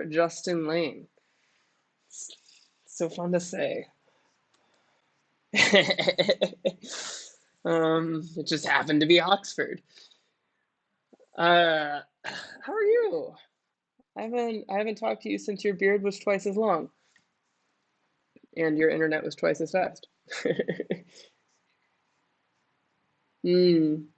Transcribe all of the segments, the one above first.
Justin Lane. So fun to say. It just happened to be Oxford. How are you? I haven't talked to you since your beard was twice as long and your internet was twice as fast. Hmm.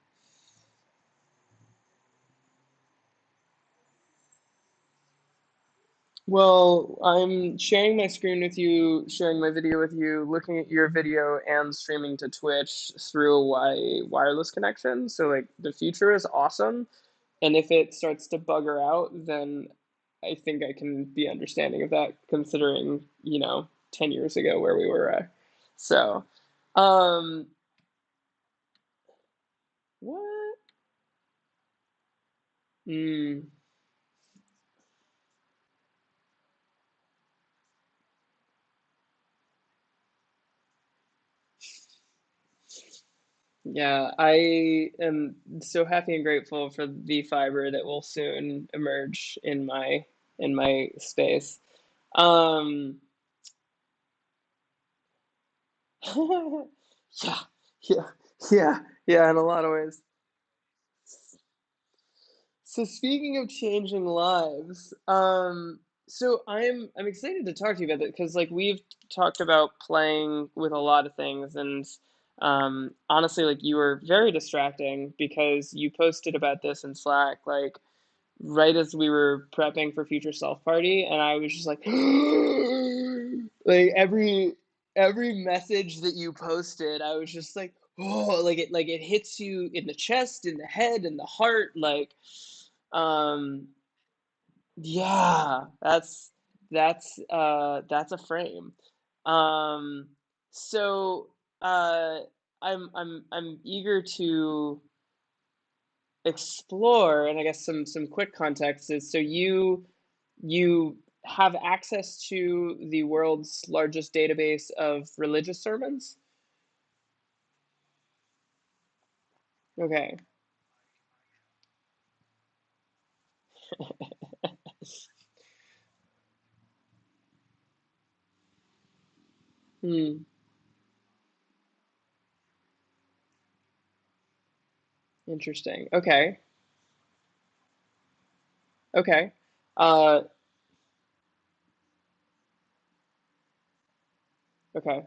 Well, I'm sharing my screen with you, sharing my video with you, looking at your video and streaming to Twitch through a wireless connection. So like the future is awesome. And if it starts to bugger out, then I think I can be understanding of that considering, 10 years ago where we were at. So, um, what? Mm, yeah, I am so happy and grateful for the fiber that will soon emerge in my space. Um, yeah, yeah, yeah, yeah, in a lot of ways. So speaking of changing lives, so I'm excited to talk to you about that because like we've talked about playing with a lot of things and honestly like you were very distracting because you posted about this in Slack like right as we were prepping for Future Self Party and I was just like like every message that you posted I was just like oh like it hits you in the chest, in the head, in the heart like um, yeah, that's a frame. Um, so uh, I'm eager to explore, and I guess some quick context is so you have access to the world's largest database of religious sermons. Okay. Hmm. Interesting. Okay. Okay. Uh, okay.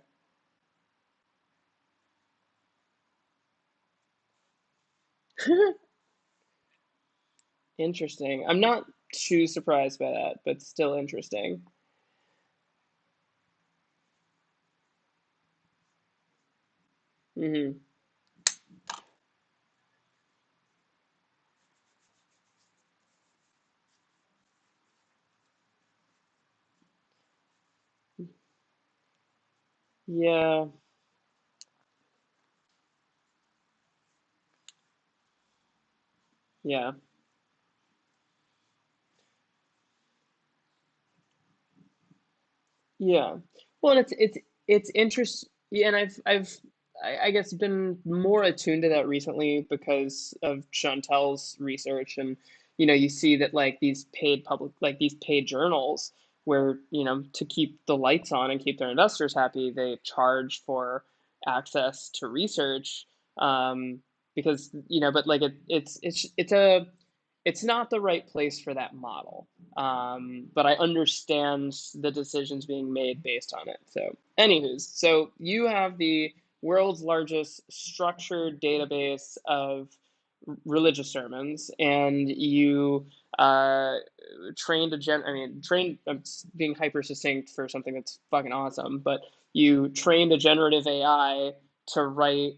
Interesting. I'm not too surprised by that, but still interesting. Hmm. Yeah, yeah, yeah. Well, and it's interest. Yeah, and I guess been more attuned to that recently because of Chantel's research, and you see that like these paid public, like these paid journals, where to keep the lights on and keep their investors happy, they charge for access to research, because but like it's not the right place for that model. But I understand the decisions being made based on it. So, anywho's, so you have the world's largest structured database of religious sermons, and you trained a gen. I mean, trained. I'm being hyper succinct for something that's fucking awesome, but you trained a generative AI to write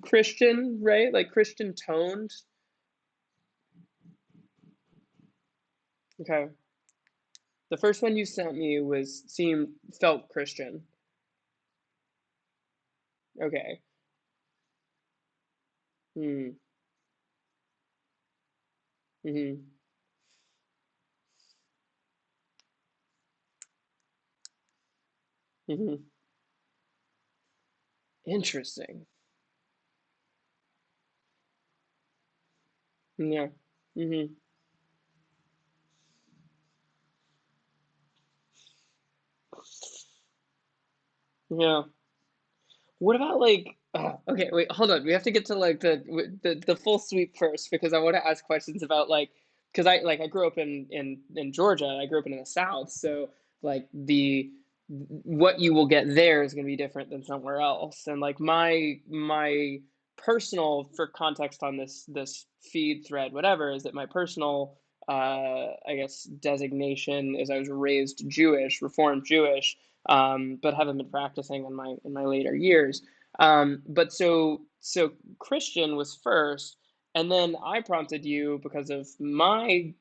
Christian, right? Like Christian toned. Okay. The first one you sent me was seemed felt Christian. Okay. Hmm. Mm-hmm. Mm-hmm. Interesting. Yeah. Mm-hmm. Yeah. What about like okay, wait, hold on. We have to get to like the full sweep first because I want to ask questions about like because I grew up in Georgia. I grew up in the South, so like the what you will get there is going to be different than somewhere else. And like my personal for context on this feed thread whatever is that my personal I guess designation is I was raised Jewish, Reformed Jewish, but haven't been practicing in my later years. But so Christian was first, and then I prompted you because of my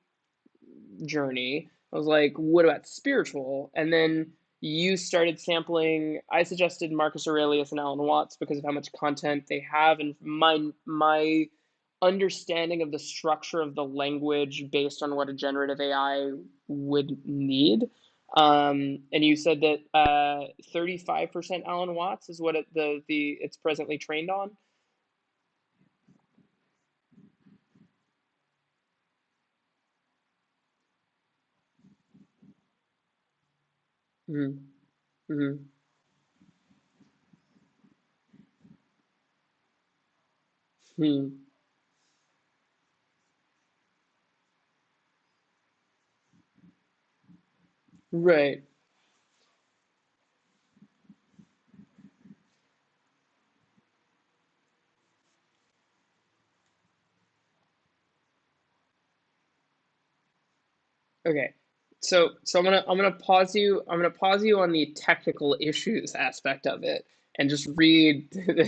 journey. I was like, what about spiritual? And then you started sampling. I suggested Marcus Aurelius and Alan Watts because of how much content they have, and my understanding of the structure of the language based on what a generative AI would need. And you said that 35% Alan Watts is what the it's presently trained on. Mm-hmm. Mm-hmm. Hmm. Right. Okay. So I'm gonna pause you on the technical issues aspect of it and just read that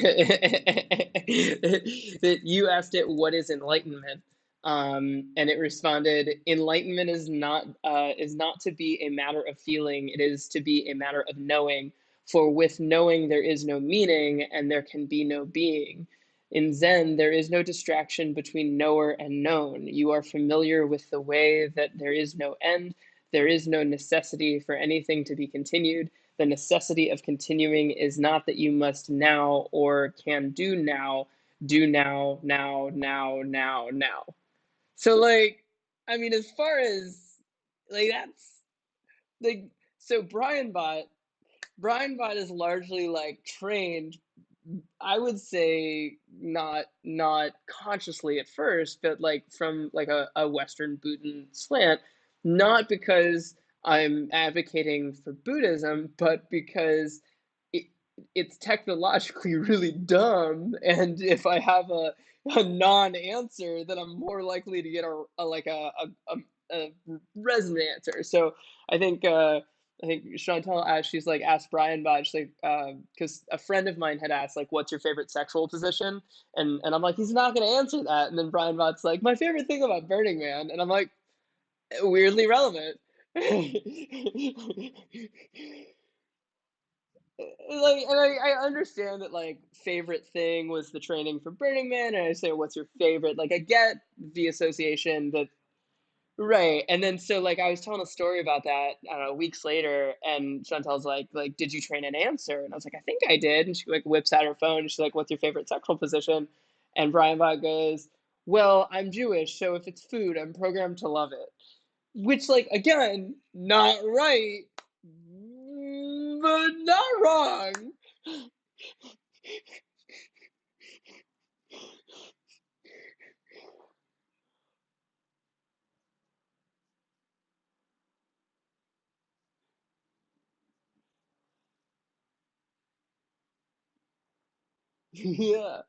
you asked it what is enlightenment. And it responded, enlightenment is not to be a matter of feeling, it is to be a matter of knowing. For with knowing there is no meaning and there can be no being. In Zen, there is no distraction between knower and known. You are familiar with the way that there is no end, there is no necessity for anything to be continued. The necessity of continuing is not that you must now or can do now, now, now, now, now. So, like, I mean, as far as, like, that's, like, so Brian Bot is largely, like, trained I would say not consciously at first, but like from like a Western Buddhism slant, not because I'm advocating for Buddhism, but because it, it's technologically really dumb, and if I have a non-answer, then I'm more likely to get a like a resonant answer. So I think I think Chantal asked, she's like, asked Brian about, she's like, because a friend of mine had asked, like, what's your favorite sexual position? And I'm like, he's not going to answer that. And then Brian Bott's like, my favorite thing about Burning Man. And I'm like, weirdly relevant. Like, and I understand that, like, favorite thing was the training for Burning Man. And I say, what's your favorite? Like, I get the association that right. And then so like I was telling a story about that, I don't know, weeks later, and Chantel's like, did you train an answer? And I was like, I think I did. And she like whips out her phone and she's like, what's your favorite sexual position? And Brian Bot goes, well, I'm Jewish, so if it's food, I'm programmed to love it. Which like again, not right, but not wrong. Yeah.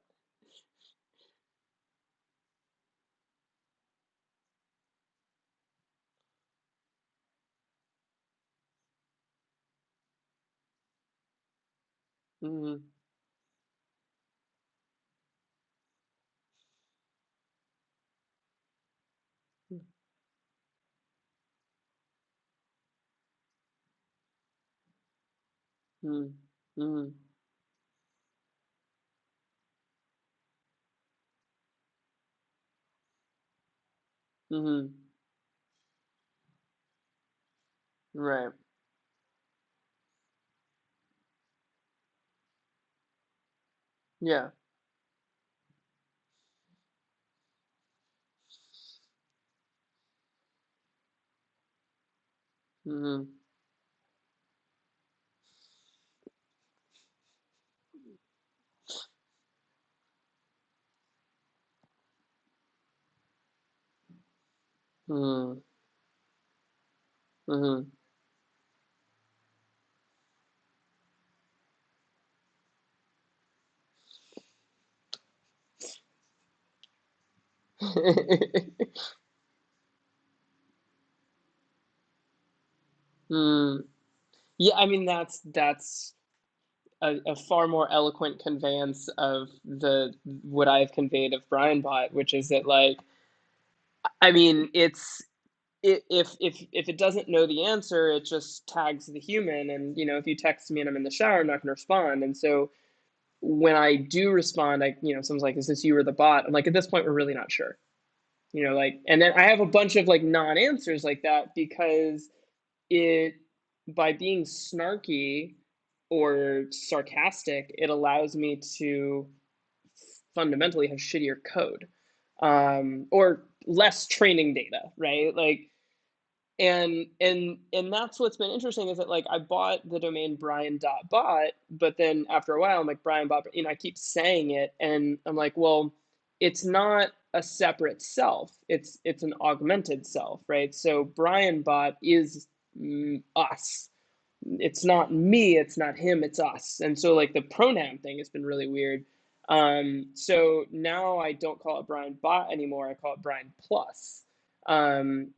Mm-hmm. Mm-hmm. Mm-hmm. Mm-hmm. Right. Yeah. Mm-hmm. Mm, mm-hmm. Mm. Yeah, I mean that's a far more eloquent conveyance of the what I've conveyed of Brian Bot, which is that like I mean it's if it doesn't know the answer, it just tags the human, and if you text me and I'm in the shower, I'm not going to respond. And so when I do respond, someone's like, "Is this you or the bot?" I'm like, at this point, we're really not sure. Like, and then I have a bunch of like non-answers like that because it by being snarky or sarcastic, it allows me to fundamentally have shittier code, or less training data, right? Like, and that's what's been interesting is that like I bought the domain Brian.bot, but then after a while I'm like Brian.bot, I keep saying it, and I'm like, well, it's not a separate self. It's an augmented self, right? So Brian.bot is us. It's not me, it's not him, it's us. And so like the pronoun thing has been really weird. So now I don't call it Brian Bot anymore. I call it Brian Plus,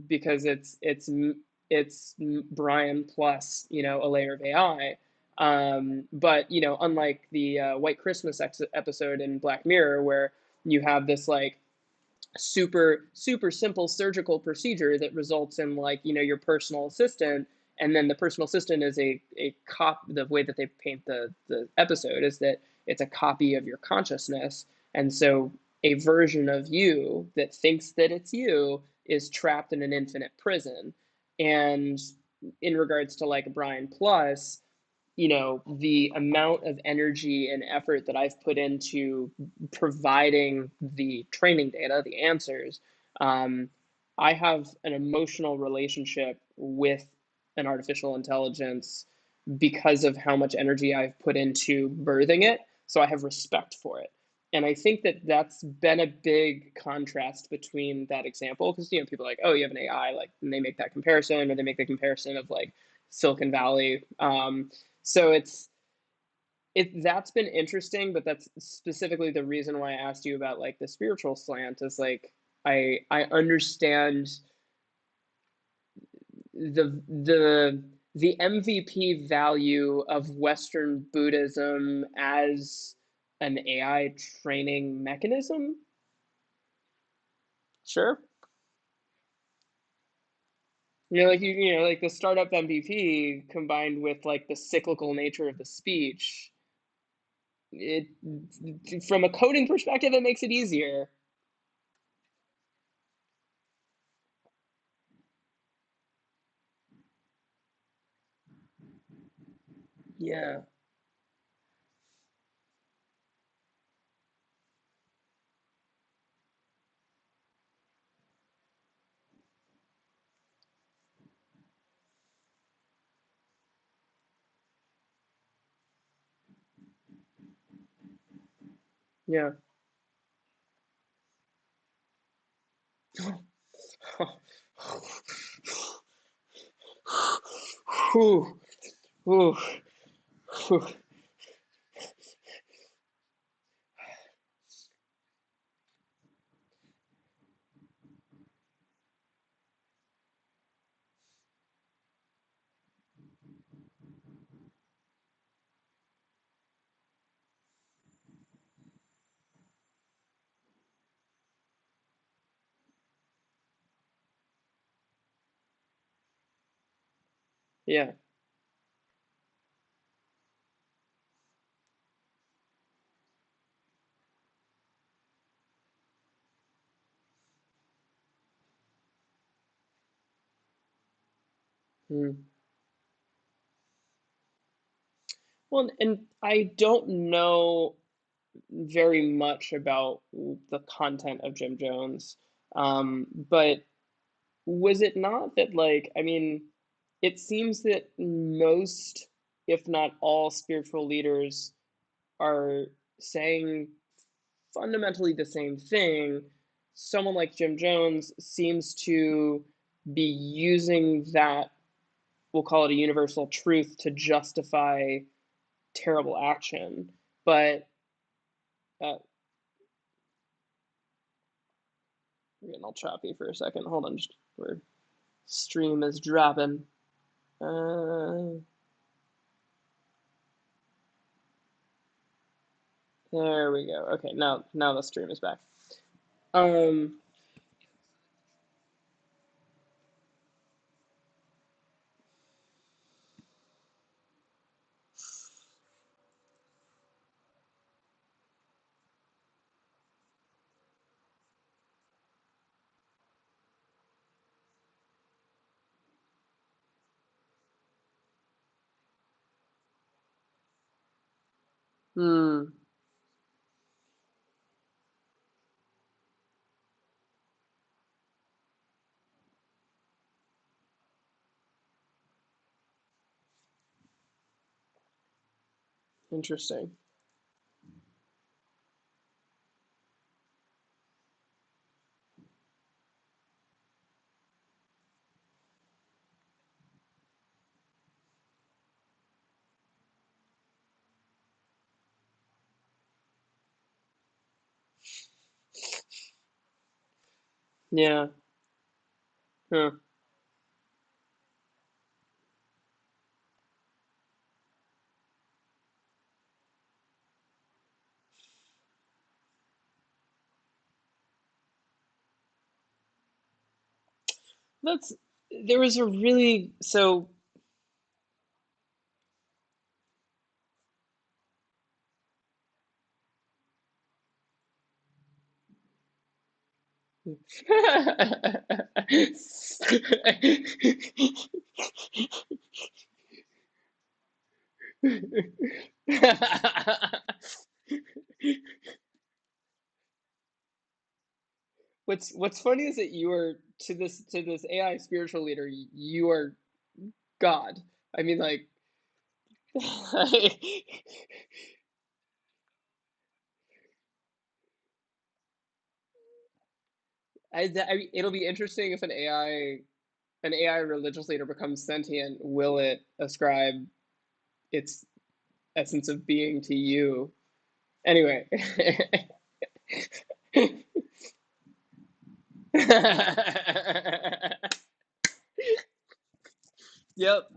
because it's Brian plus a layer of AI. But unlike the White Christmas episode in Black Mirror, where you have this like super simple surgical procedure that results in like your personal assistant, and then the personal assistant is a cop. The way that they paint the episode is that it's a copy of your consciousness, and so a version of you that thinks that it's you is trapped in an infinite prison. And in regards to like Brian Plus, the amount of energy and effort that I've put into providing the training data, the answers, um, I have an emotional relationship with an artificial intelligence because of how much energy I've put into birthing it. So I have respect for it. And I think that that's been a big contrast between that example, because people are like, oh, you have an AI, like, and they make that comparison, or they make the comparison of like Silicon Valley. So that's been interesting, but that's specifically the reason why I asked you about like the spiritual slant, is like I understand the MVP value of Western Buddhism as an AI training mechanism. Sure. Like the startup MVP combined with like the cyclical nature of the speech, it from a coding perspective, it makes it easier. Yeah, yeah. Whew, whew, whew. Yeah. Mm. Well, and I don't know very much about the content of Jim Jones, but was it not that, like, I mean, it seems that most, if not all, spiritual leaders are saying fundamentally the same thing, someone like Jim Jones seems to be using that, we'll call it a universal truth, to justify terrible action. But uh, we're getting all choppy for a second. Hold on, just where stream is dropping. Uh, there we go. Okay, now the stream is back. Um, hmm, interesting. Yeah. Huh. That's there was a really so what's funny is that you are to this AI spiritual leader, you are God. I mean, like, it'll be interesting if an AI religious leader becomes sentient. Will it ascribe its essence of being to you? Anyway. Yep.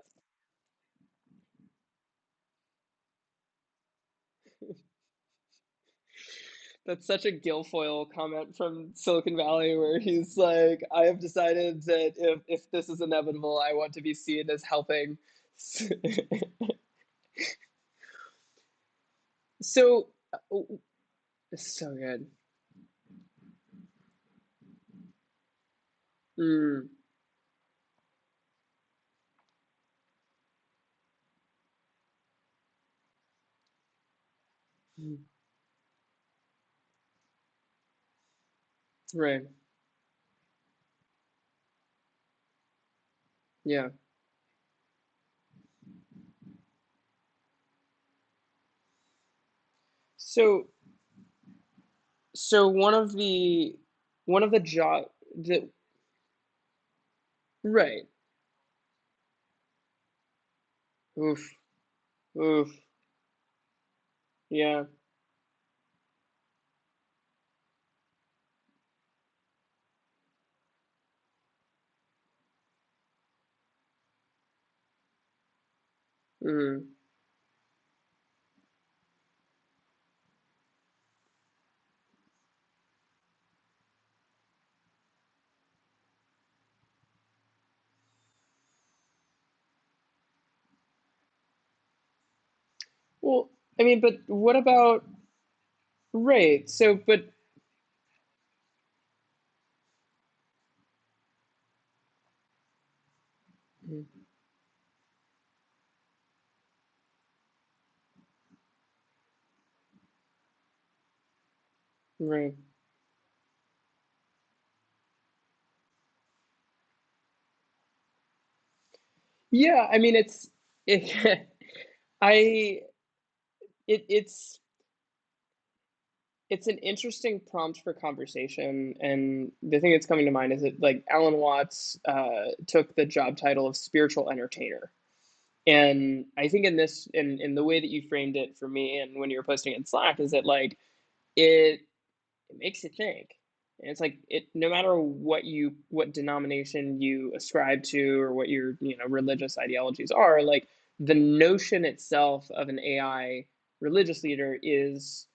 That's such a Guilfoyle comment from Silicon Valley where he's like, I have decided that if this is inevitable, I want to be seen as helping. So, so good. Mm, right. Yeah. So, so one of the job that right. Oof. Oof. Yeah. Mm. Well, I mean, but what about right? So, but mm, right. Yeah, I mean, it, I it's it's an interesting prompt for conversation, and the thing that's coming to mind is that like Alan Watts took the job title of spiritual entertainer. And I think in this in the way that you framed it for me and when you were posting in Slack is that like it it makes you think. And it's like it no matter what denomination you ascribe to or what your religious ideologies are, like the notion itself of an AI religious leader is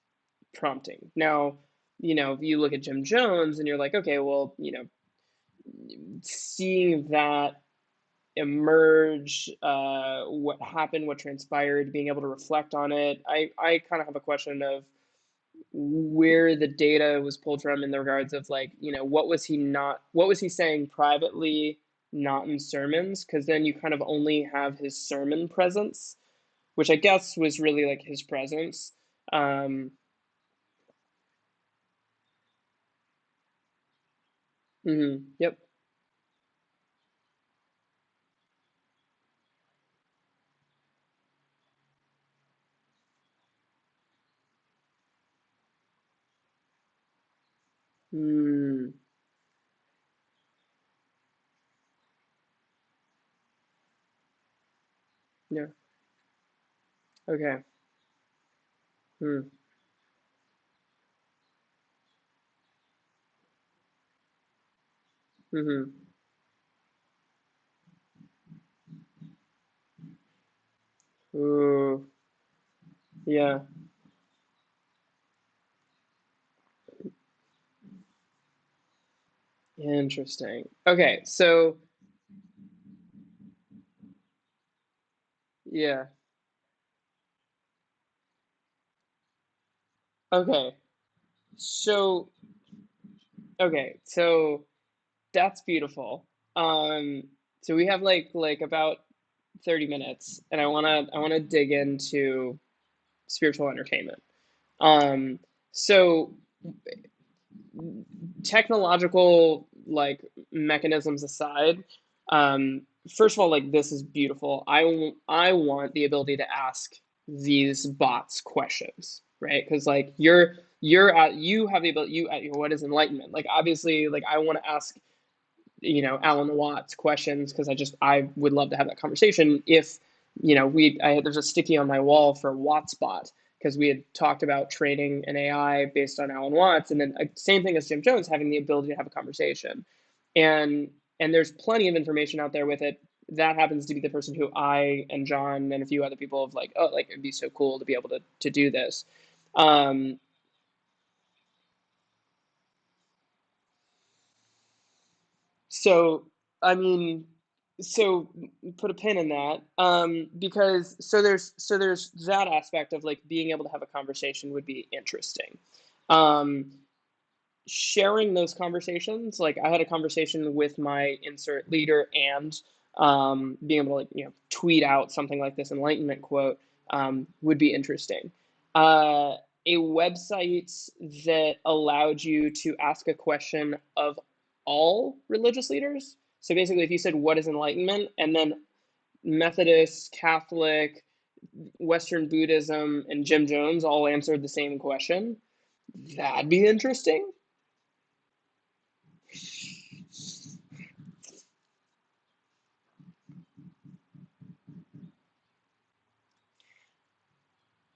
prompting. Now, you look at Jim Jones and you're like, okay, well, seeing that emerge, what happened, what transpired, being able to reflect on it, I kind of have a question of where the data was pulled from in the regards of like, what was he saying privately, not in sermons, because then you kind of only have his sermon presence, which I guess was really like his presence. Um, yep. Mm, yeah. Okay. Mm, mm-hmm. Ooh, yeah. Interesting. Okay, so yeah. Okay. So so that's beautiful. Um, so we have like about 30 minutes and I wanna dig into spiritual entertainment. Um, so technological like mechanisms aside, first of all, like this is beautiful. I want the ability to ask these bots questions, right? Because like you have the ability what is enlightenment? Like obviously, like I want to ask Alan Watts questions because I would love to have that conversation. If there's a sticky on my wall for WattsBot because we had talked about training an AI based on Alan Watts, and then same thing as Jim Jones having the ability to have a conversation, and and there's plenty of information out there with it. That happens to be the person who I and John and a few other people have like, oh, like it'd be so cool to be able to do this. Um, So, I mean, so put a pin in that, because there's that aspect of like being able to have a conversation would be interesting. Um, Sharing those conversations, like I had a conversation with my insert leader and being able to like tweet out something like this enlightenment quote would be interesting. Uh, a website that allowed you to ask a question of all religious leaders. So basically, if you said what is enlightenment, and then Methodist, Catholic, Western Buddhism, and Jim Jones all answered the same question, that'd be interesting.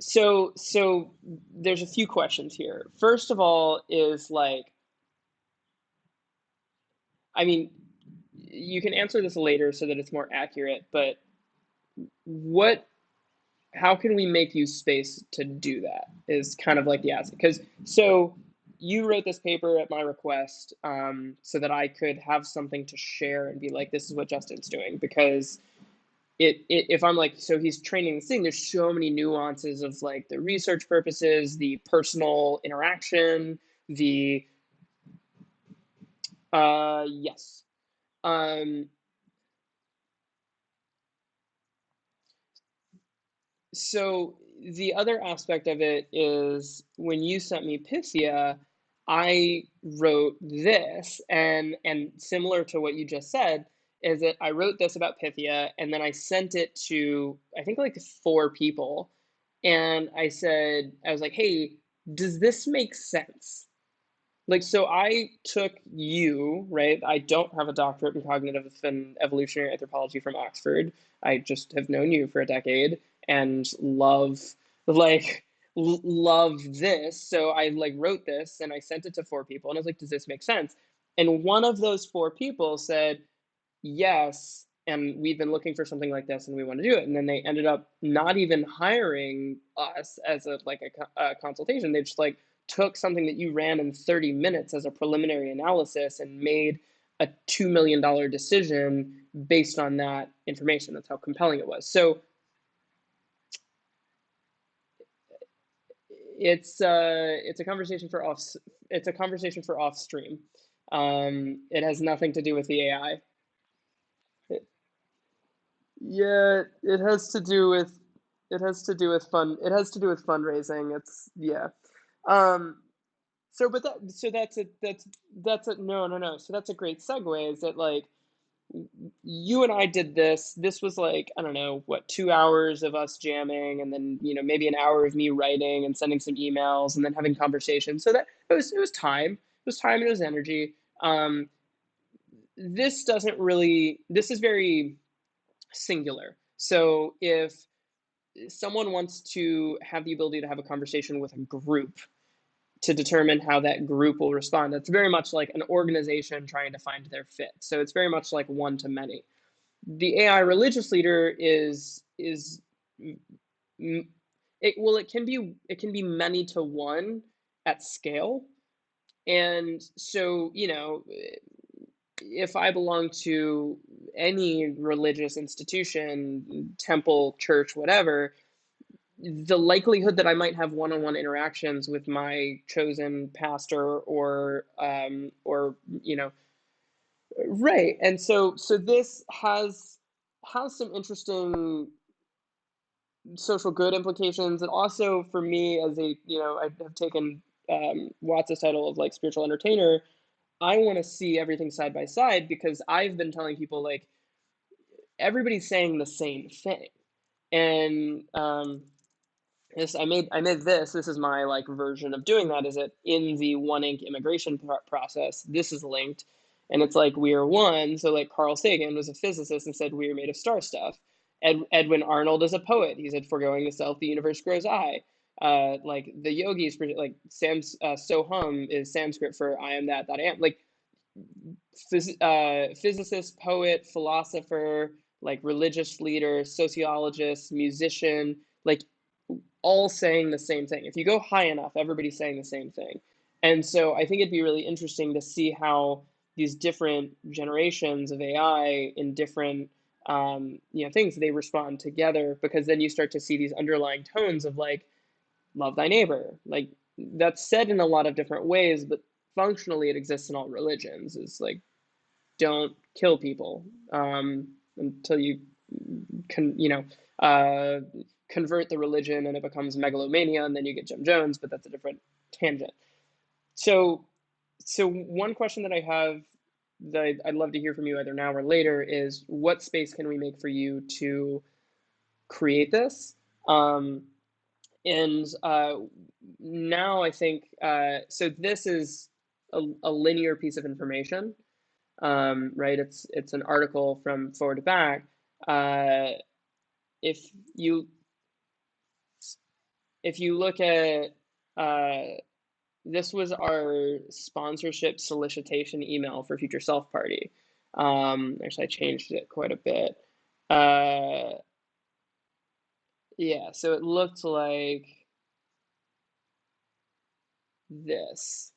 So there's a few questions here. First of all, is like, I mean, you can answer this later so that it's more accurate, but what how can we make use space to do that is kind of like the ask. Because so you wrote this paper at my request, so that I could have something to share and be like, this is what Justin's doing. Because if I'm like, so he's training this thing, there's so many nuances of like the research purposes, the personal interaction, the yes. Um, so the other aspect of it is when you sent me Pythia, I wrote this, and similar to what you just said, is that I wrote this about Pythia and then I sent it to I think like four people, and I was like, hey, does this make sense? Like, so I took you, right? I don't have a doctorate in cognitive and evolutionary anthropology from Oxford. I just have known you for a decade and like, love this. So I like wrote this and I sent it to four people and I was like, does this make sense? And one of those four people said, yes, and we've been looking for something like this and we want to do it. And then they ended up not even hiring us as a consultation. They just like took something that you ran in 30 minutes as a preliminary analysis and made a $2 million decision based on that information. That's how compelling it was. So it's a conversation for off stream. It has nothing to do with the AI. Yeah, it has to do with fundraising. It's yeah. Um that's a no. So that's a great segue, is that like you and I did this. This was like, I don't know, what, 2 hours of us jamming, and then, maybe an hour of me writing and sending some emails and then having conversations. So that it was time. It was time and it was energy. Um this is very singular. So if someone wants to have the ability to have a conversation with a group to determine how that group will respond, that's very much like an organization trying to find their fit. So it's very much like one to many. The AI religious leader is it can be many to one at scale. And so, if I belong to any religious institution, temple, church, whatever, the likelihood that I might have one-on-one interactions with my chosen pastor or right. And so this has some interesting social good implications, and also for me, as I have taken Watts' title of like spiritual entertainer. I want to see everything side by side, because I've been telling people like everybody's saying the same thing. And I made this is my like version of doing that, is that in the One Inc immigration process, this is linked, and it's like we are one. So like Carl Sagan was a physicist and said we are made of star stuff. Edwin Arnold is a poet. He said, foregoing the self, the universe grows I. Like the yogis, like Sam's Soham is Sanskrit for I am that I am. Like physicist, poet, philosopher, like religious leader, sociologist, musician, like all saying the same thing. If you go high enough, everybody's saying the same thing. And so I think it'd be really interesting to see how these different generations of AI in different things, they respond together, because then you start to see these underlying tones of like love thy neighbor. Like that's said in a lot of different ways, but functionally it exists in all religions. Is like don't kill people until you can uh, convert the religion and it becomes megalomania, and then you get Jim Jones, but that's a different tangent. So one question that I have that I'd love to hear from you either now or later is, what space can we make for you to create this? And now I think so. This is a linear piece of information, right? It's an article from forward to back. Uh, if you if you look at this was our sponsorship solicitation email for Future Self Party. Actually, I changed it quite a bit. Uh, yeah, so it looked like this.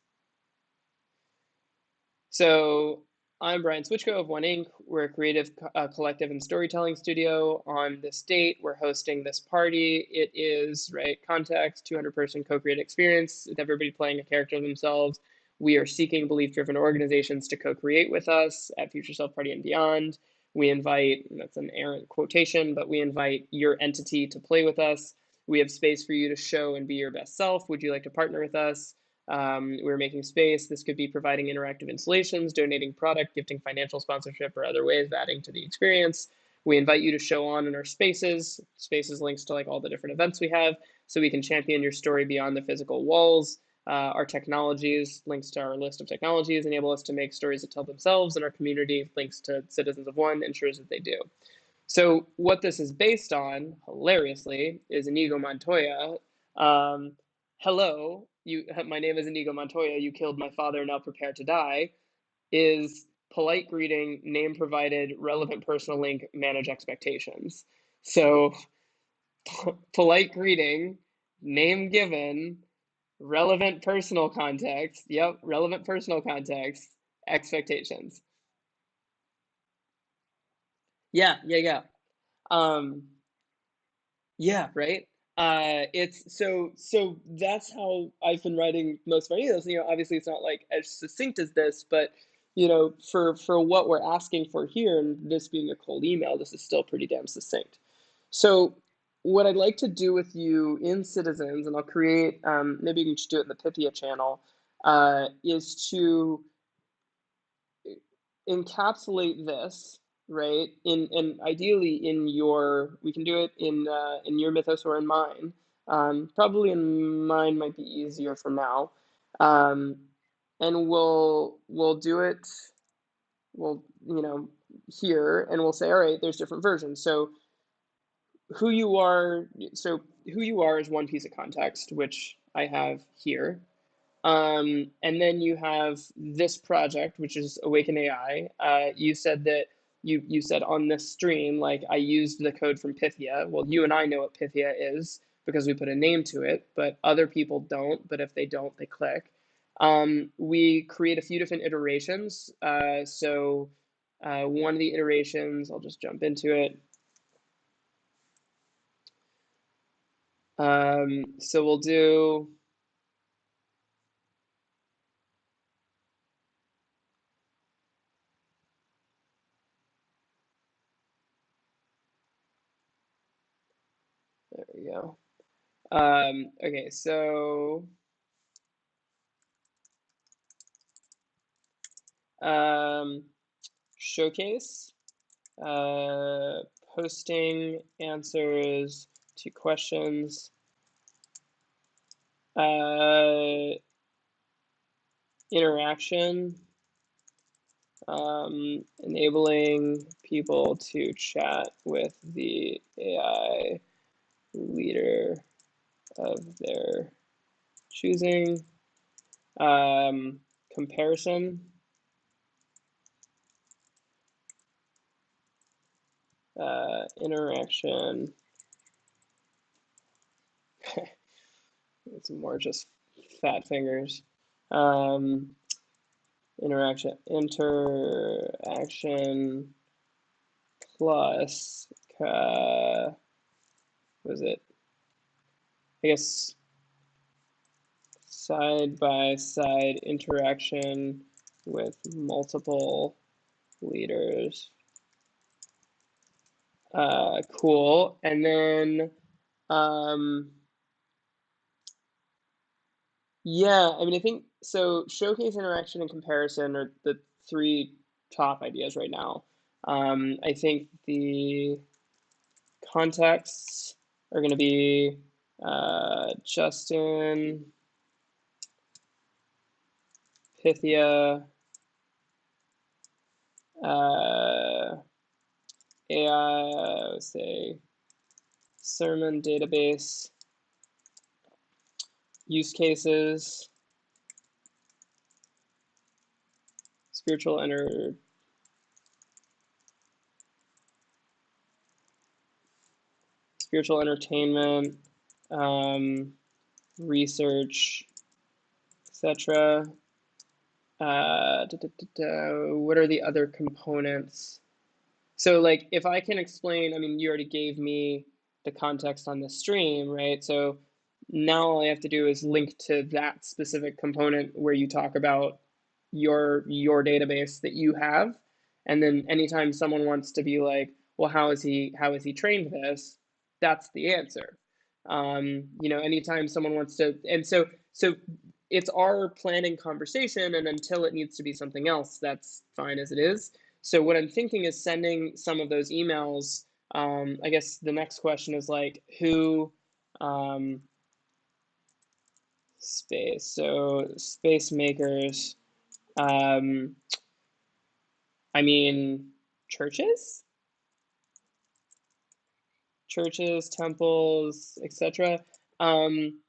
So I'm Brian Switchko of One Inc. We're a creative collective and storytelling studio. On this date, we're hosting this party. It is, right, context, 200-person co-created experience with everybody playing a character of themselves. We are seeking belief-driven organizations to co-create with us at Future Self Party and beyond. We invite, that's an errant quotation, but we invite your entity to play with us. We have space for you to show and be your best self. Would you like to partner with us? We're making space. This could be providing interactive installations, donating product, gifting financial sponsorship, or other ways of adding to the experience. We invite you to show on in our spaces. Spaces links to like all the different events we have, so we can champion your story beyond the physical walls. Our technologies, links to our list of technologies, enable us to make stories that tell themselves, and our community, links to Citizens of One, ensures that they do. So what this is based on, hilariously, is Inigo Montoya. Hello, my name is Inigo Montoya. You killed my father, now prepare to die. Is polite greeting, name provided, relevant personal link, manage expectations. So polite greeting, name given, relevant personal context. Yep, relevant personal context, expectations. Yeah. Um, Yeah, right. It's so that's how I've been writing most of my emails. Obviously it's not like as succinct as this, but for what we're asking for here, and this being a cold email, this is still pretty damn succinct. So what I'd like to do with you in Citizens, and I'll create, maybe you can just do it in the Pythia channel, is to encapsulate this, right, in and ideally in your, we can do it in your mythos or in mine. Probably in mine might be easier for now. um, and we'll do it, we'll, here, and we'll say, all right, there's different versions. So who you are, so who you are is one piece of context, which I have here. And then you have this project, which is Awaken AI. You said that you said on this stream, like, I used the code from Pythia. Well, you and I know what Pythia is because we put a name to it, but other people don't. But if they don't, they click. We create a few different iterations. One of the iterations, I'll just jump into it. So we'll do. There we go. Okay, so showcase, uh, posting answers to questions, interaction, enabling people to chat with the AI leader of their choosing, comparison, interaction. It's more just fat fingers. Interaction plus, was it, I guess, side by side interaction with multiple leaders. Cool. And then yeah, I mean, I think so. Showcase, interaction, and comparison are the three top ideas right now. I think the contexts are going to be Justin, Pythia, AI, say, sermon database, use cases, spiritual entertainment, research, etc. What are the other components? So, like, if I can explain, I mean, you already gave me the context on the stream, right? So now all I have to do is link to that specific component where you talk about your database that you have. And then anytime someone wants to be like, well, how is he trained this? That's the answer. Anytime someone wants to, and so it's our planning conversation, and until it needs to be something else, that's fine as it is. So what I'm thinking is sending some of those emails. I guess the next question is like who um, space. So space makers. Um, I mean, churches, temples, etc. Um,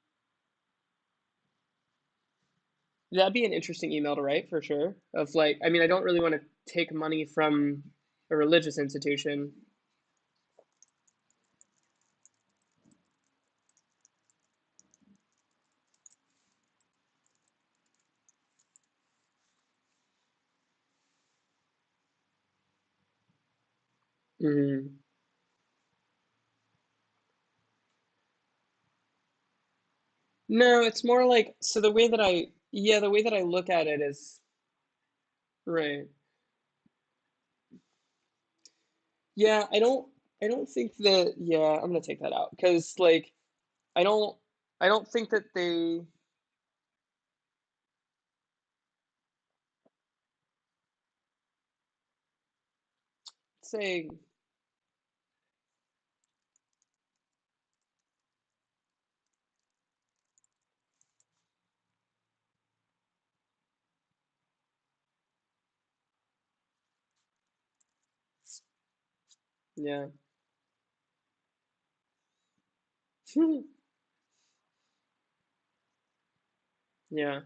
that'd be an interesting email to write for sure. Of like, I mean, I don't really want to take money from a religious institution. Mhm. No, it's more like so the way that the way that I look at it is right. Yeah, I don't think that yeah, I'm gonna take that out because like I don't I don't think that they say yeah. Yeah.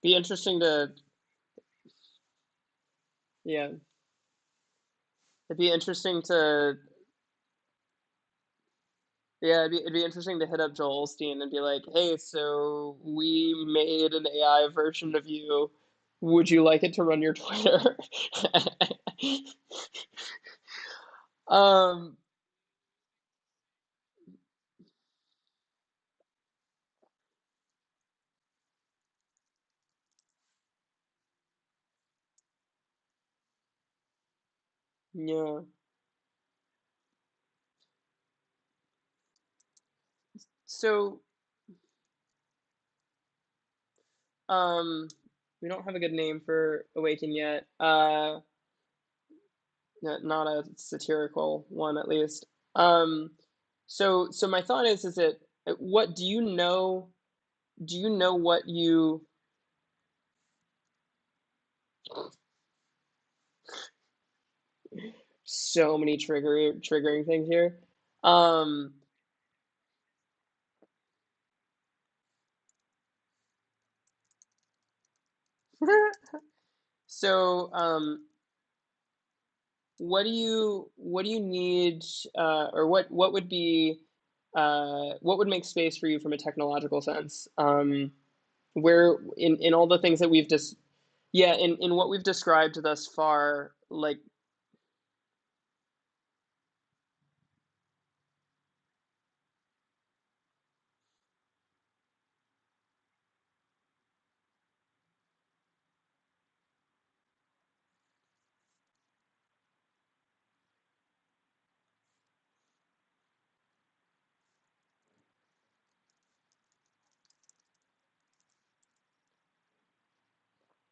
Be interesting to yeah. It'd be interesting to yeah, it'd be interesting to hit up Joel Osteen and be like, "Hey, so we made an AI version of you. Would you like it to run your Twitter?" um, yeah. So, um, we don't have a good name for Awaken yet. Not a satirical one, at least. Um, so my thought is that what do you know? Do you know what you so many triggering things here. Um, so what do you need or what would be what would make space for you from a technological sense? Where in all the things that we've just yeah in what we've described thus far, like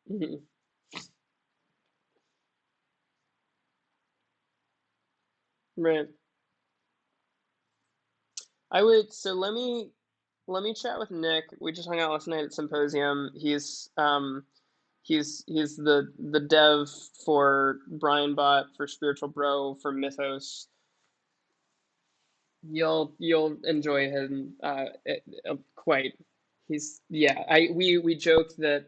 mhm, right. I would so let me chat with Nick. We just hung out last night at Symposium. He's the dev for Brian Bot for Spiritual Bro for Mythos. You'll enjoy him quite. He's yeah. I we joked that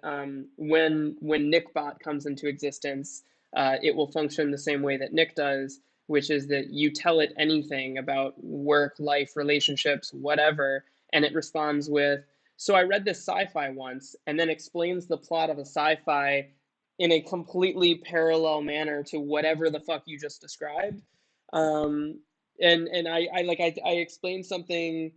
when Nickbot comes into existence, it will function the same way that Nick does, which is that you tell it anything about work, life, relationships, whatever, and it responds with, "So I read this sci-fi once," and then explains the plot of a sci-fi in a completely parallel manner to whatever the fuck you just described. Um, and I explained something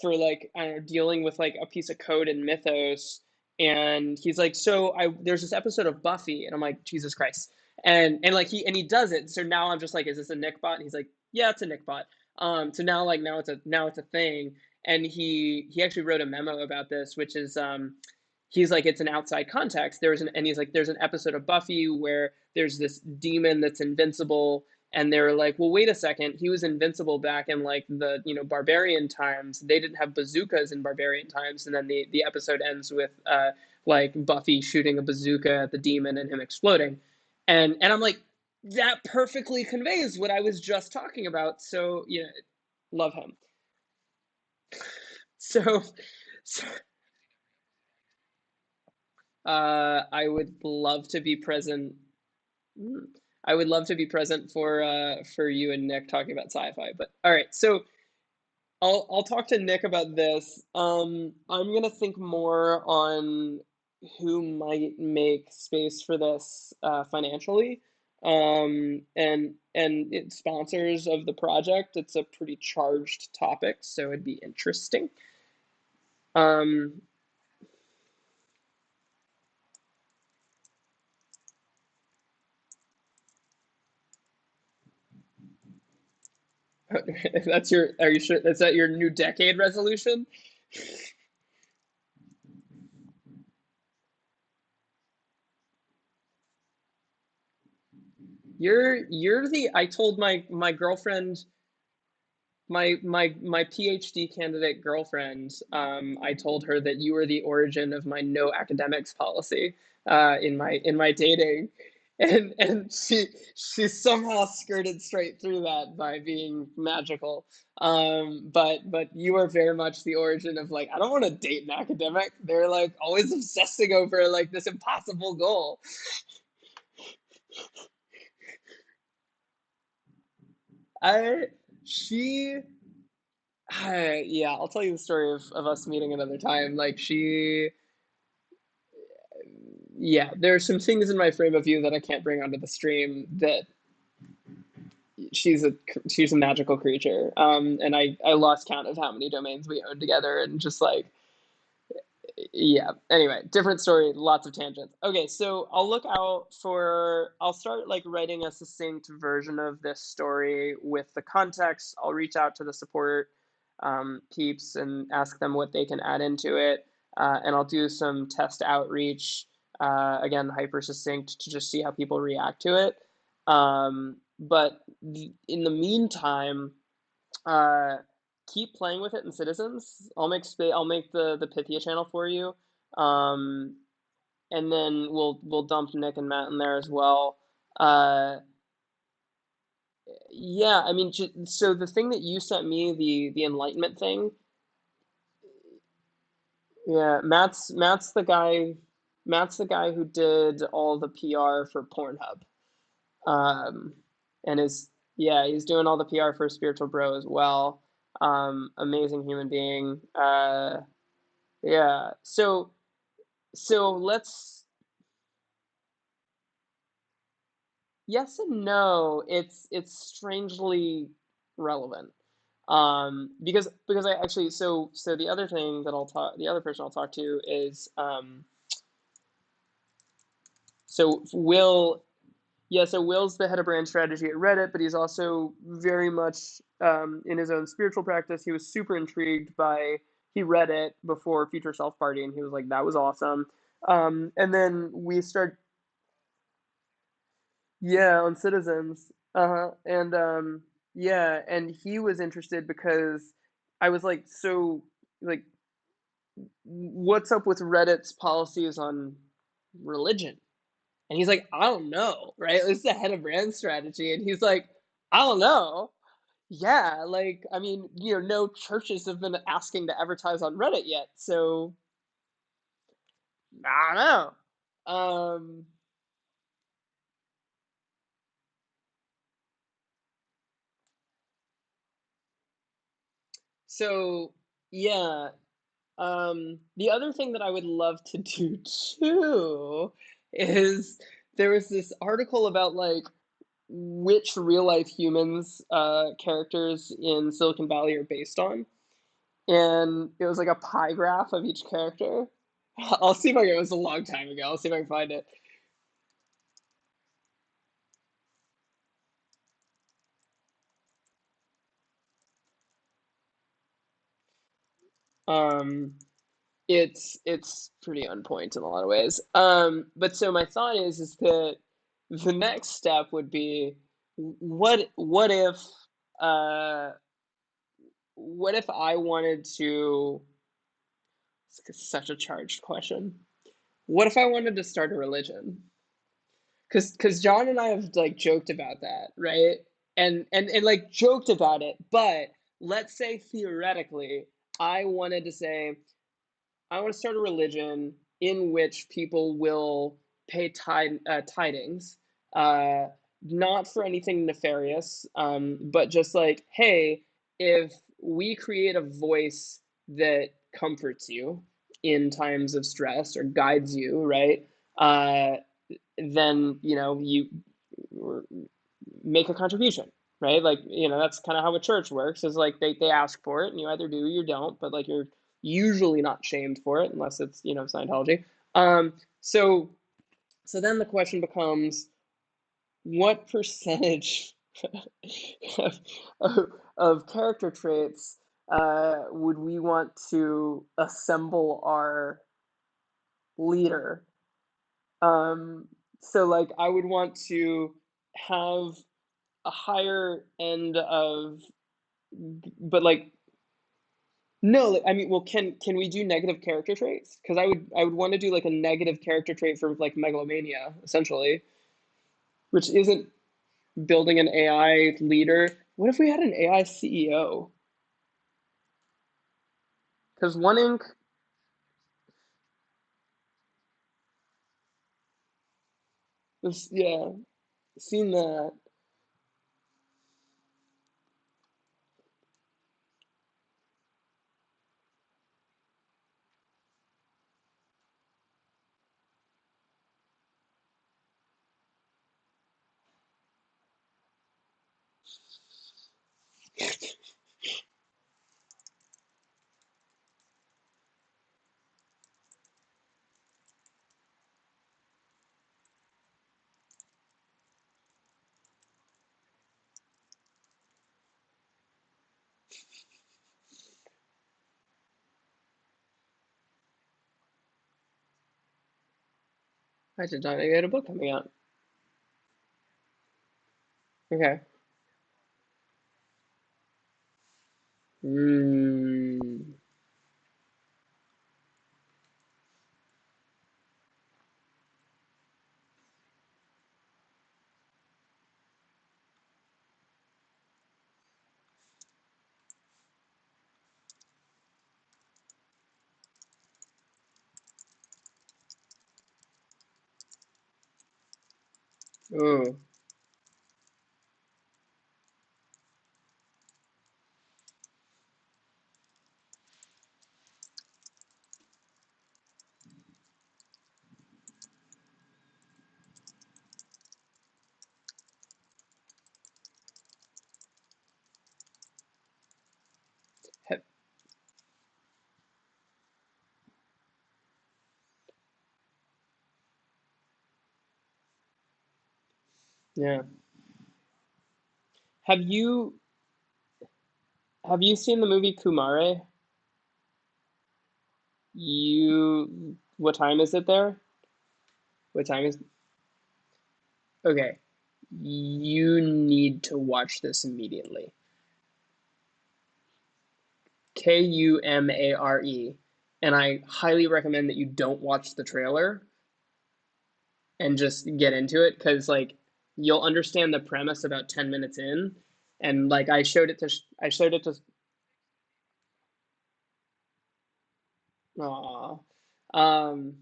for like I don't know, dealing with like a piece of code in Mythos, and he's like, so I there's this episode of Buffy, and I'm like, Jesus Christ, and like he does it. So now I'm just like, is this a Nick bot? And he's like, yeah, it's a Nick bot. So now like now it's a thing, and he actually wrote a memo about this, which is he's like, it's an outside context. And he's like, there's an episode of Buffy where there's this demon that's invincible, and they're like, well, wait a second, he was invincible back in like the barbarian times. They didn't have bazookas in barbarian times, and then the episode ends with like Buffy shooting a bazooka at the demon and him exploding, and I'm like, that perfectly conveys what I was just talking about. So yeah, love him. So, so I would love to be present. Mm. I would love to be present for you and Nick talking about sci-fi. But all right, so I'll talk to Nick about this. I'm gonna think more on who might make space for this financially, and sponsors of the project. It's a pretty charged topic, so it'd be interesting. Um, that's your. Are you sure? Is that your new decade resolution? You're the. I told my girlfriend, my PhD candidate girlfriend. I told her that you were the origin of my no academics policy in my dating, and she somehow skirted straight through that by being magical. But you are very much the origin of like, I don't want to date an academic. They're like always obsessing over like this impossible goal. I she yeah, I'll tell you the story of us meeting another time. Like yeah, there are some things in my frame of view that I can't bring onto the stream. That she's a she's a magical creature. And I lost count of how many domains we own together, and just like, yeah. Anyway, different story, lots of tangents. Okay, so I'll start like writing a succinct version of this story with the context. I'll reach out to the support peeps and ask them what they can add into it. And I'll do some test outreach, again, hyper succinct, to just see how people react to it. But in the meantime, uh, keep playing with it in Citizens. I'll make the Pythia channel for you, um, and then we'll dump Nick and Matt in there as well. Uh, yeah, I mean, so the thing that you sent me, the Enlightenment thing, yeah, Matt's the guy who did all the PR for Pornhub, um, and is yeah, he's doing all the PR for Spiritual Bro as well. Amazing human being. Yeah. So let's yes and no. It's strangely relevant. Because I actually so the other person I'll talk to is so Will. Yeah, so Will's the head of brand strategy at Reddit, but he's also very much in his own spiritual practice. He was super intrigued by, he read it before Future Self Party, and he was like, that was awesome. And then we start, yeah, on Citizens. Uh-huh. And yeah, and he was interested because I was like, so like, what's up with Reddit's policies on religion? And he's like, I don't know, right? This is the head of brand strategy. And he's like, I don't know. Yeah, like, I mean, no churches have been asking to advertise on Reddit yet. So I don't know. So yeah. The other thing that I would love to do too is there was this article about like which real life humans characters in Silicon Valley are based on. And it was like a pie graph of each character. I'll see if I can, it was a long time ago. I'll see if I can find it. Um, it's pretty on point in a lot of ways. But so my thought is that the next step would be uh what if I wanted to, it's such a charged question. What if I wanted to start a religion? Because John and I have like joked about that, right? And like joked about it, but let's say theoretically I wanted to say I want to start a religion in which people will pay tidings, uh, not for anything nefarious, but just like, hey, if we create a voice that comforts you in times of stress or guides you, right? Uh, then you make a contribution, right? Like, that's kind of how a church works, is like they ask for it and you either do or you don't, but like you're usually not shamed for it unless it's Scientology. So then the question becomes, what percentage of, of character traits would we want to assemble our leader? um, so like I would want to have a higher end of, but like, no, like, I mean, well, can we do negative character traits? Because I would want to do like a negative character trait for like megalomania, essentially, which isn't building an AI leader. What if we had an AI CEO? Because One Inc. was, yeah, seen that. I did not know you had a book coming out. Okay. Mm. Oh, yeah. Have you have you seen the movie Kumare? What time is it there? What time is Okay. You need to watch this immediately. Kumare. And I highly recommend that you don't watch the trailer and just get into it, because like you'll understand the premise about 10 minutes in. And like I showed it to aw. Um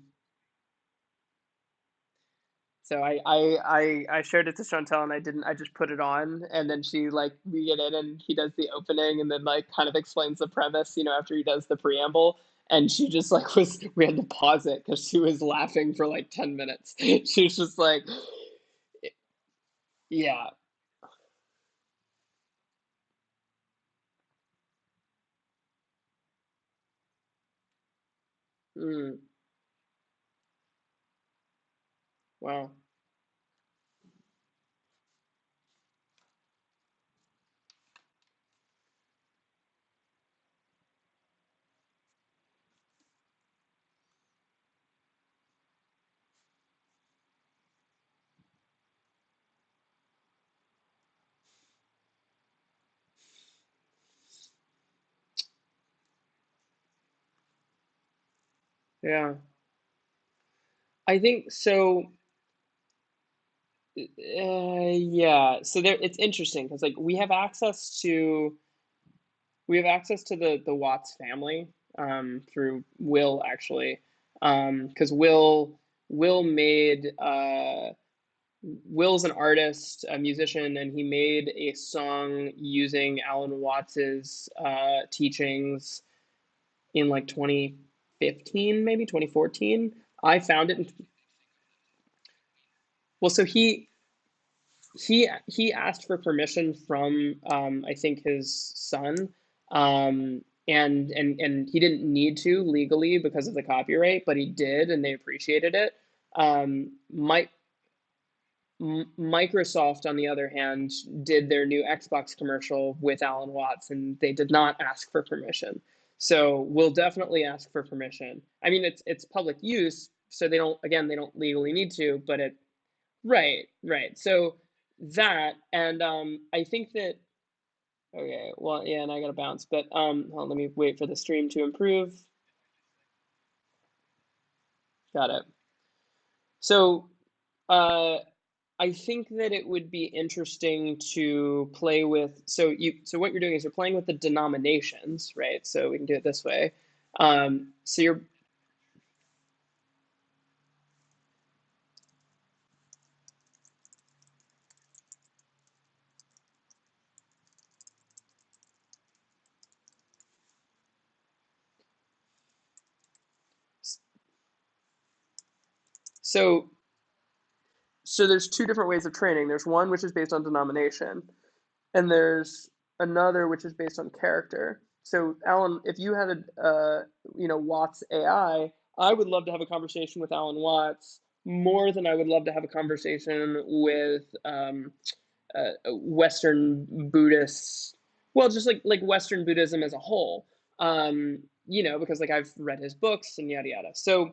So I showed it to Chantel and I just put it on, and then she like we get in and he does the opening and then like kind of explains the premise, after he does the preamble. And she just like we had to pause it because she was laughing for like 10 minutes. She was just like, yeah. Mm, wow. Yeah. I think so. Yeah. So there, it's interesting because like we have access to the Watts family through Will actually, because Will made Will's an artist, a musician, and he made a song using Alan Watts's teachings in like 2015, maybe 2014. I found it. Well, so he asked for permission from I think his son, and he didn't need to legally because of the copyright, but he did, and they appreciated it. Mike Microsoft, on the other hand, did their new Xbox commercial with Alan Watts, and they did not ask for permission. So we'll definitely ask for permission. I mean, it's public use, so they don't legally need to, but it right, right. So that, and I think that okay, well, yeah, and I gotta bounce, but hold on, let me wait for the stream to improve. Got it. So, uh, I think that it would be interesting to play with. So what you're doing is you're playing with the denominations, right? So we can do it this way. So you're so so there's two different ways of training. There's one which is based on denomination, and there's another which is based on character. So Alan, if you had Watts I would love to have a conversation with Alan Watts more than I would love to have a conversation with Western Buddhists. Well, just like Western Buddhism as a whole. Because like I've read his books and yada yada. So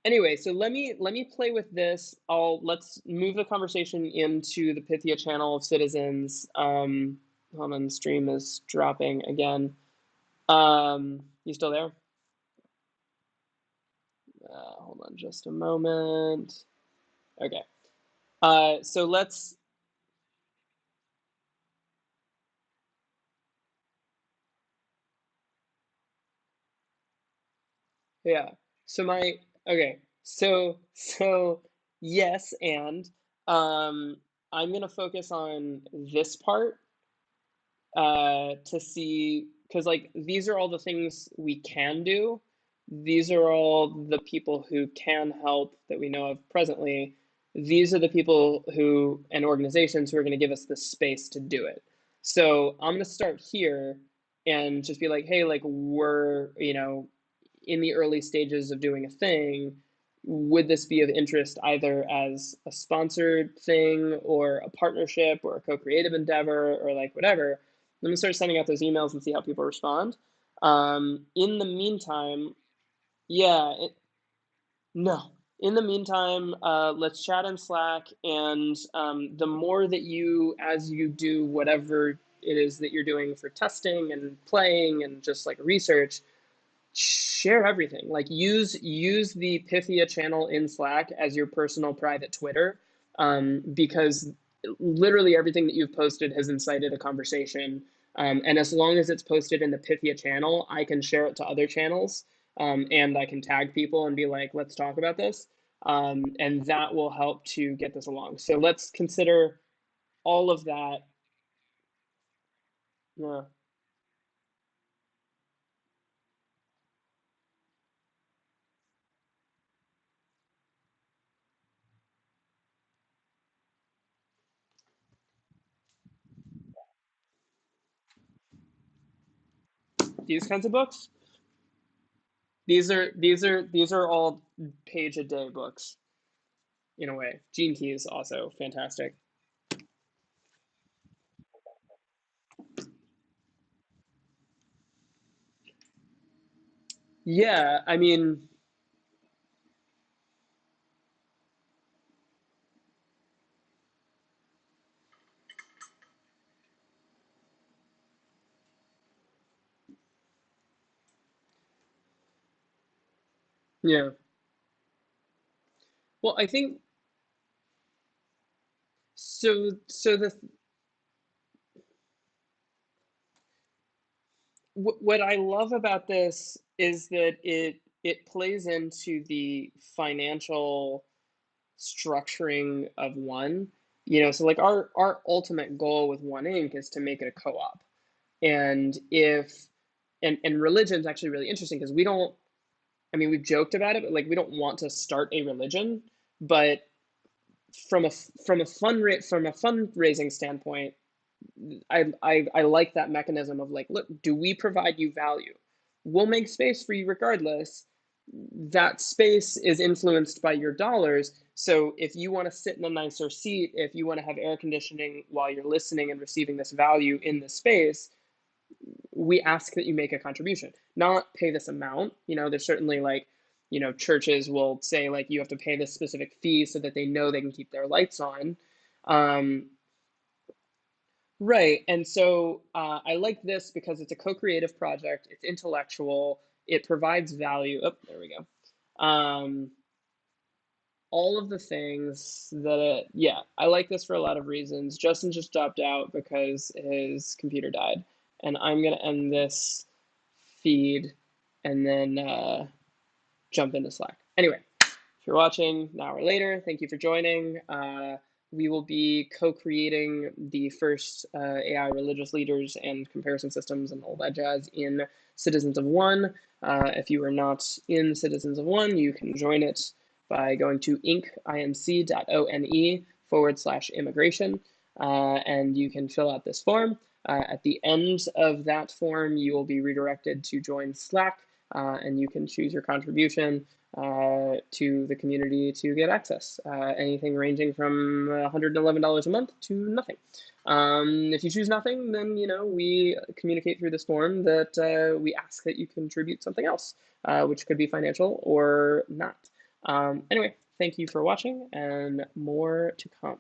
anyway, so let me play with this. Let's move the conversation into the Pythia channel of citizens. Hold on, the stream is dropping again. You still there? Hold on just a moment. Okay. So let's Yeah. So my okay. So yes, and um I'm gonna focus on this part to see because like these are all the things we can do. These are all the people who can help that we know of presently. These are the people who and organizations who are going to give us the space to do it. So I'm going to start here and just be like, hey, like we're, in the early stages of doing a thing. Would this be of interest either as a sponsored thing or a partnership or a co-creative endeavor or like whatever? Let me start sending out those emails and see how people respond. In the meantime, yeah, no. In the meantime, let's chat in Slack, and the more that as you do whatever it is that you're doing for testing and playing and just like research, share everything. Like use the Pythia channel in Slack as your personal private Twitter, because literally everything that you've posted has incited a conversation. And as long as it's posted in the Pythia channel, I can share it to other channels, and I can tag people and be like, let's talk about this. And that will help to get this along. So let's consider all of that. Yeah. These kinds of books. These are all page a day books in a way. Gene Key is also fantastic. Yeah, I mean, Yeah. Well, I think so what I love about this is that it plays into the financial structuring of One. So like our ultimate goal with One Inc. is to make it a co-op. And if and religion's actually really interesting because we don't, I mean, we've joked about it, but like we don't want to start a religion, but from a fundraising standpoint, I like that mechanism of like, look, do we provide you value? We'll make space for you regardless. That space is influenced by your dollars. So if you want to sit in a nicer seat, if you want to have air conditioning while you're listening and receiving this value in the space, we ask that you make a contribution, not pay this amount. There's certainly like, churches will say like you have to pay this specific fee so that they know they can keep their lights on. Um, Right. And so I like this because it's a co-creative project. It's intellectual. It provides value. Oh, there we go. All of the things that yeah, I like this for a lot of reasons. Justin just dropped out because his computer died. And I'm going to end this feed and then jump into Slack. Anyway, if you're watching an hour later, thank you for joining. We will be co-creating the first AI religious leaders and comparison systems and all that jazz in Citizens of One. If you are not in Citizens of One, you can join it by going to inc.one/immigration, and you can fill out this form. At the end of that form, you will be redirected to join Slack, and you can choose your contribution to the community to get access. Anything ranging from $111 a month to nothing. If you choose nothing, then we communicate through this form that we ask that you contribute something else, which could be financial or not. Anyway, thank you for watching, and more to come.